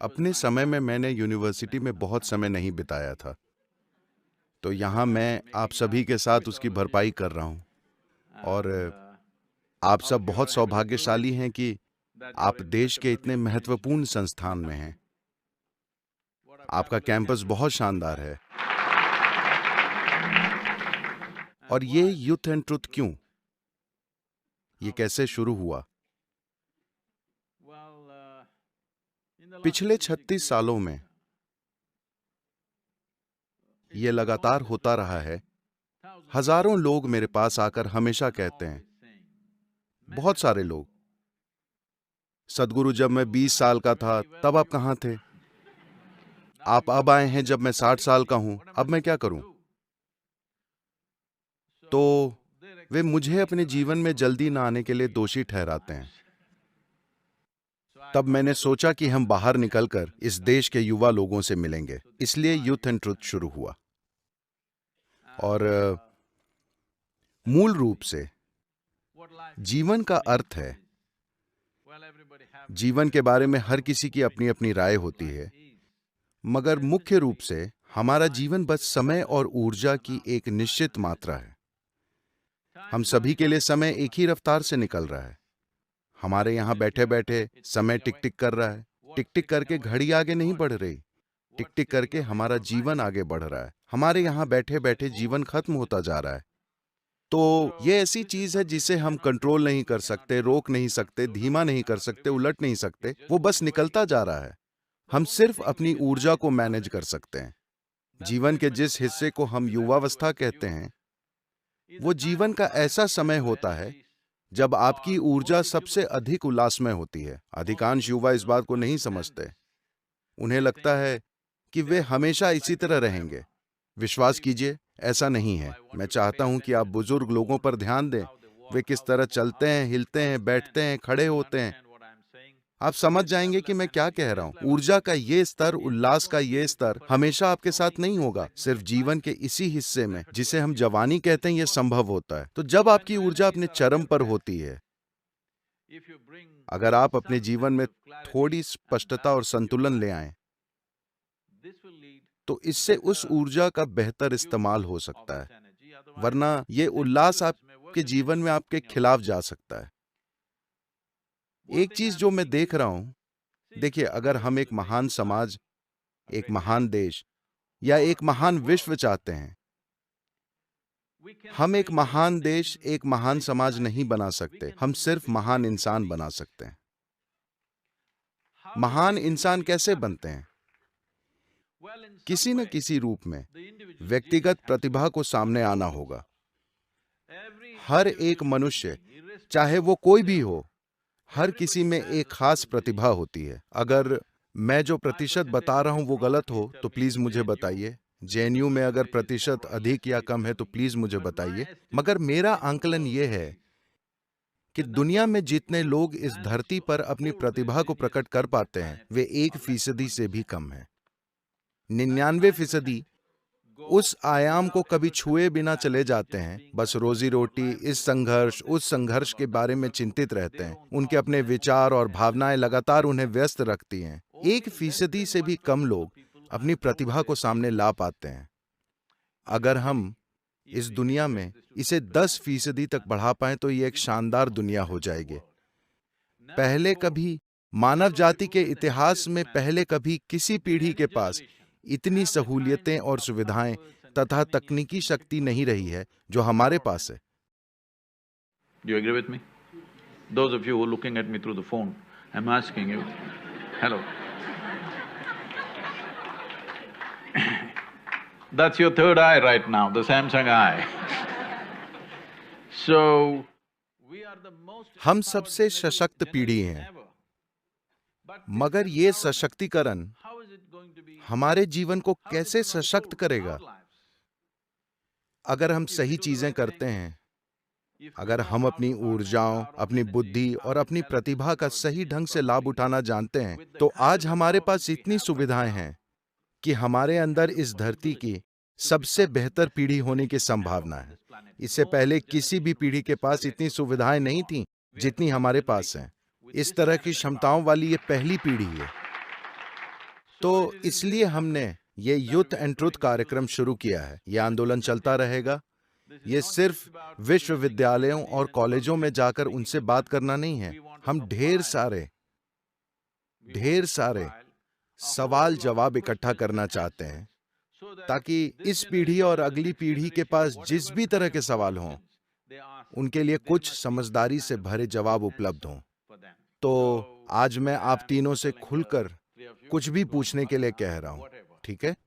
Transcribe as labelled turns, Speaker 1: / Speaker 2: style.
Speaker 1: अपने समय में मैंने यूनिवर्सिटी में बहुत समय नहीं बिताया था, तो यहाँ मैं आप सभी के साथ उसकी भरपाई कर रहा हूँ। और आप सब बहुत सौभाग्यशाली हैं कि आप देश के इतने महत्वपूर्ण संस्थान में हैं। आपका कैंपस बहुत शानदार है। और ये यूथ एंड ट्रुथ क्यों? ये कैसे शुरू हुआ? पिछले 36 सालों में ये लगातार होता रहा है। हजारों लोग मेरे पास आकर हमेशा कहते हैं, बहुत सारे लोग, सद्गुरु, जब मैं 20 साल का था तब आप कहाँ थे? आप अब आए हैं जब मैं 60 साल का हूं, अब मैं क्या करूं? तो वे मुझे अपने जीवन में जल्दी ना आने के लिए दोषी ठहराते हैं। तब मैंने सोचा कि हम बाहर निकलकर इस देश के युवा लोगों से मिलेंगे, इसलिए यूथ एंड ट्रुथ शुरू हुआ। और मूल रूप से जीवन का अर्थ है, जीवन के बारे में हर किसी की अपनी अपनी राय होती है, मगर मुख्य रूप से हमारा जीवन बस समय और ऊर्जा की एक निश्चित मात्रा है। हम सभी के लिए समय एक ही रफ्तार से निकल रहा है। हमारे यहाँ बैठे बैठे समय टिक टिक कर रहा है। टिक टिक करके घड़ी आगे नहीं बढ़ रही, टिक टिक करके हमारा जीवन आगे बढ़ रहा है। हमारे यहाँ बैठे बैठे जीवन खत्म होता जा रहा है। तो ये ऐसी चीज है जिसे हम कंट्रोल नहीं कर सकते, रोक नहीं सकते, धीमा नहीं कर सकते, उलट नहीं सकते। वो बस निकलता जा रहा है। हम सिर्फ अपनी ऊर्जा को मैनेज कर सकते हैं। जीवन के जिस हिस्से को हम युवावस्था कहते हैं, वो जीवन का ऐसा समय होता है जब आपकी ऊर्जा सबसे अधिक उल्लासमय होती है। अधिकांश युवा इस बात को नहीं समझते। उन्हें लगता है कि वे हमेशा इसी तरह रहेंगे। विश्वास कीजिए, ऐसा नहीं है। मैं चाहता हूं कि आप बुजुर्ग लोगों पर ध्यान दें। वे किस तरह चलते हैं, हिलते हैं, बैठते हैं, खड़े होते हैं। आप समझ जाएंगे कि मैं क्या कह रहा हूं। ऊर्जा का ये स्तर, उल्लास का ये स्तर हमेशा आपके साथ नहीं होगा। सिर्फ जीवन के इसी हिस्से में, जिसे हम जवानी कहते हैं, यह संभव होता है। तो जब आपकी ऊर्जा अपने चरम पर होती है, अगर आप अपने जीवन में थोड़ी स्पष्टता और संतुलन ले आएं, तो इससे उस ऊर्जा का बेहतर इस्तेमाल हो सकता है। वरना ये उल्लास आपके जीवन में आपके खिलाफ जा सकता है। एक चीज जो मैं देख रहा हूं, देखिए, अगर हम एक महान समाज, एक महान देश या एक महान विश्व चाहते हैं, हम एक महान देश, एक महान समाज नहीं बना सकते। हम सिर्फ महान इंसान बना सकते हैं। महान इंसान कैसे बनते हैं? किसी न किसी रूप में व्यक्तिगत प्रतिभा को सामने आना होगा। हर एक मनुष्य, चाहे वो कोई भी हो, हर किसी में एक खास प्रतिभा होती है। अगर मैं जो प्रतिशत बता रहा हूं वो गलत हो तो प्लीज मुझे बताइए। जेएनयू में अगर प्रतिशत अधिक या कम है तो प्लीज मुझे बताइए। मगर मेरा आंकलन ये है कि दुनिया में जितने लोग इस धरती पर अपनी प्रतिभा को प्रकट कर पाते हैं, वे 1% से भी कम है। 99% उस आयाम को कभी छुए बिना चले जाते हैं। बस रोजी रोटी, इस संघर्ष, उस संघर्ष के बारे में चिंतित रहते हैं। उनके अपने विचार और भावनाएं लगातार उन्हें व्यस्त रखती हैं। 1% से भी कम लोग अपनी प्रतिभा को सामने ला पाते हैं। अगर हम इस दुनिया में इसे 10% तक बढ़ा पाएं तो ये एक शानदार दुनिया हो जाएगी। पहले कभी मानव जाति के इतिहास में पहले कभी किसी पीढ़ी के पास इतनी सहूलियतें और सुविधाएं तथा तकनीकी शक्ति नहीं रही है जो हमारे पास है।
Speaker 2: Do you agree with me? Those of you who are looking at me through the phone, I'm asking you, hello. That's your third eye right now, the Samsung eye. So, we are the most
Speaker 1: हम सबसे सशक्त पीढ़ी हैं, मगर ये सशक्तिकरण हमारे जीवन को कैसे सशक्त करेगा? अगर हम सही चीजें करते हैं, अगर हम अपनी ऊर्जाओं, अपनी बुद्धि और अपनी प्रतिभा का सही ढंग से लाभ उठाना जानते हैं, तो आज हमारे पास इतनी सुविधाएं हैं कि हमारे अंदर इस धरती की सबसे बेहतर पीढ़ी होने की संभावना है। इससे पहले किसी भी पीढ़ी के पास इतनी सुविधाएं नहीं थीं जितनी हमारे पास हैं। इस तरह की क्षमताओं वाली ये पहली पीढ़ी है। तो इसलिए हमने ये यूथ एंड ट्रुथ कार्यक्रम शुरू किया है। ये आंदोलन चलता रहेगा। ये सिर्फ विश्वविद्यालयों और कॉलेजों में जाकर उनसे बात करना नहीं है। हम ढेर सारे सवाल जवाब इकट्ठा करना चाहते हैं, ताकि इस पीढ़ी और अगली पीढ़ी के पास जिस भी तरह के सवाल हों, उनके लिए कुछ समझदारी से भरे जवाब उपलब्ध हों। तो आज मैं आप तीनों से खुलकर कुछ भी पूछने के लिए कह रहा हूं, ठीक है?